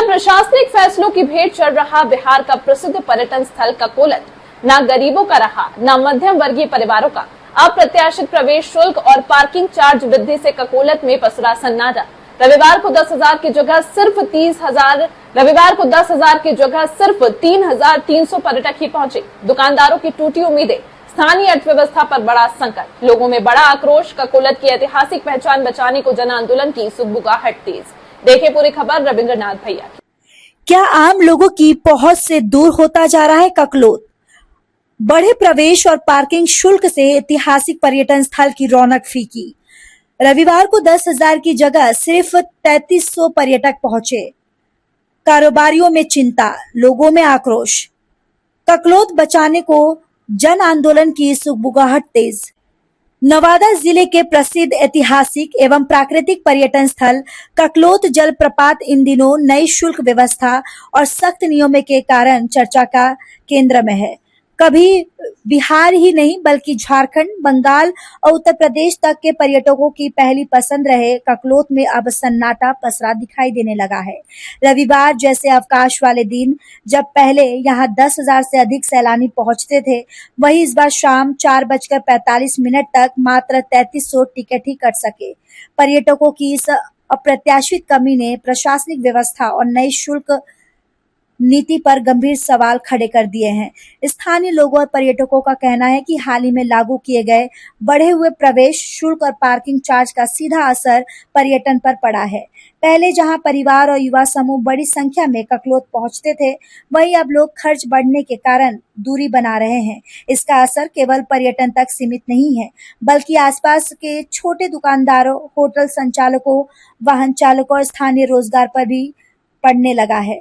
प्रशासनिक फैसलों की भेंट चढ़ रहा बिहार का प्रसिद्ध पर्यटन स्थल ककोलत न गरीबों का रहा न मध्यम वर्गीय परिवारों का। अप्रत्याशित प्रवेश शुल्क और पार्किंग चार्ज वृद्धि से ककोलत में पसरा सन्नाटा। रविवार को 10,000 की जगह सिर्फ 3,300 पर्यटक ही पहुंचे। दुकानदारों की टूटी उम्मीदें, स्थानीय अर्थव्यवस्था पर बड़ा संकट, लोगों में बड़ा आक्रोश। ककोलत की ऐतिहासिक पहचान बचाने को जन आंदोलन की सुगबुगाहट तेज। देखिए पूरी खबर रविंद्रनाथ भैया की। क्या आम लोगों की पहुंच से दूर होता जा रहा है ककलोत? बढ़े प्रवेश और पार्किंग शुल्क से ऐतिहासिक पर्यटन स्थल की रौनक फीकी। रविवार को 10,000 की जगह सिर्फ 3,300 पर्यटक पहुंचे। कारोबारियों में चिंता, लोगों में आक्रोश। ककलोत बचाने को जन आंदोलन की सुगबुगाहट तेज। नवादा जिले के प्रसिद्ध ऐतिहासिक एवं प्राकृतिक पर्यटन स्थल ककलोत जलप्रपात इन दिनों नई शुल्क व्यवस्था और सख्त नियमों के कारण चर्चा का केंद्र में है। कभी बिहार ही नहीं बल्कि झारखंड, बंगाल और उत्तर प्रदेश तक के पर्यटकों की पहली पसंद रहे ककलोत में अब सन्नाटा पसरा दिखाई देने लगा है। रविवार जैसे अवकाश वाले दिन जब पहले यहां 10,000 से अधिक सैलानी पहुंचते थे, वहीं इस बार शाम 4:45 तक मात्र 3,300 टिकट ही कट सके। पर्यटकों की इस अप्रत्याशित कमी ने प्रशासनिक व्यवस्था और नई शुल्क नीति पर गंभीर सवाल खड़े कर दिए हैं। स्थानीय लोगों और पर्यटकों का कहना है कि हाल ही में लागू किए गए बढ़े हुए प्रवेश शुल्क और पार्किंग चार्ज का सीधा असर पर्यटन पर पड़ा है। पहले जहां परिवार और युवा समूह बड़ी संख्या में ककलोत पहुंचते थे, वहीं अब लोग खर्च बढ़ने के कारण दूरी बना रहे हैं। इसका असर केवल पर्यटन तक सीमित नहीं है, बल्कि आसपास के छोटे दुकानदारों, होटल संचालकों, वाहन चालकों और स्थानीय रोजगार पर भी पड़ने लगा है।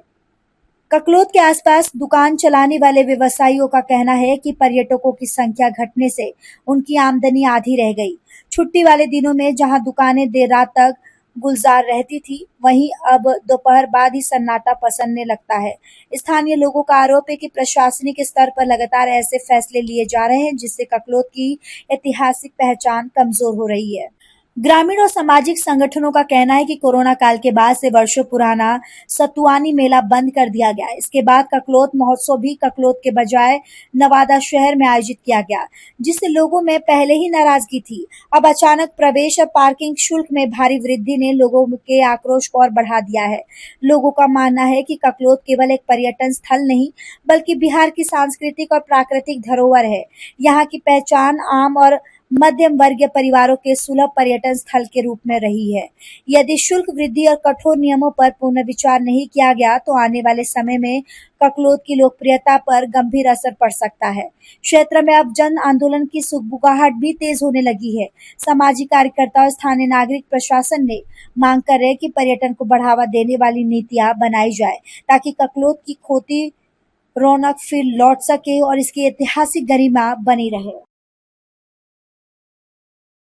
ककलोत के आसपास दुकान चलाने वाले व्यवसायियों का कहना है कि पर्यटकों की संख्या घटने से उनकी आमदनी आधी रह गई। छुट्टी वाले दिनों में जहां दुकानें देर रात तक गुलजार रहती थी, वहीं अब दोपहर बाद ही सन्नाटा पसरने लगता है। स्थानीय लोगों का आरोप है कि प्रशासनिक स्तर पर लगातार ऐसे फैसले लिए जा रहे हैं जिससे ककलोत की ऐतिहासिक पहचान कमजोर हो रही है। ग्रामीण और सामाजिक संगठनों का कहना है कि कोरोना काल के बाद से वर्षों पुराना सतुआनी मेला बंद कर दिया गया। इसके बाद ककलोत महोत्सव भी ककलोत के बजाय नवादा शहर में आयोजित किया गया, जिससे लोगों में पहले ही नाराजगी थी। अब अचानक प्रवेश और पार्किंग शुल्क में भारी वृद्धि ने लोगों के आक्रोश को और बढ़ा दिया है। लोगों का मानना है कि ककलोत केवल एक पर्यटन स्थल नहीं बल्कि बिहार की सांस्कृतिक और प्राकृतिक धरोहर है। यहाँ की पहचान आम और मध्यम वर्गीय परिवारों के सुलभ पर्यटन स्थल के रूप में रही है। यदि शुल्क वृद्धि और कठोर नियमों पर पुनर्विचार नहीं किया गया तो आने वाले समय में ककलोत की लोकप्रियता पर गंभीर असर पड़ सकता है। क्षेत्र में अब जन आंदोलन की सुगबुगाहट भी तेज होने लगी है। सामाजिक कार्यकर्ता और स्थानीय नागरिक प्रशासन ने मांग कर रहे कि पर्यटन को बढ़ावा देने वाली नीतियां बनाई जाए ताकि ककलोत की खोती रौनक फिर लौट सके और इसकी ऐतिहासिक गरिमा बनी रहे।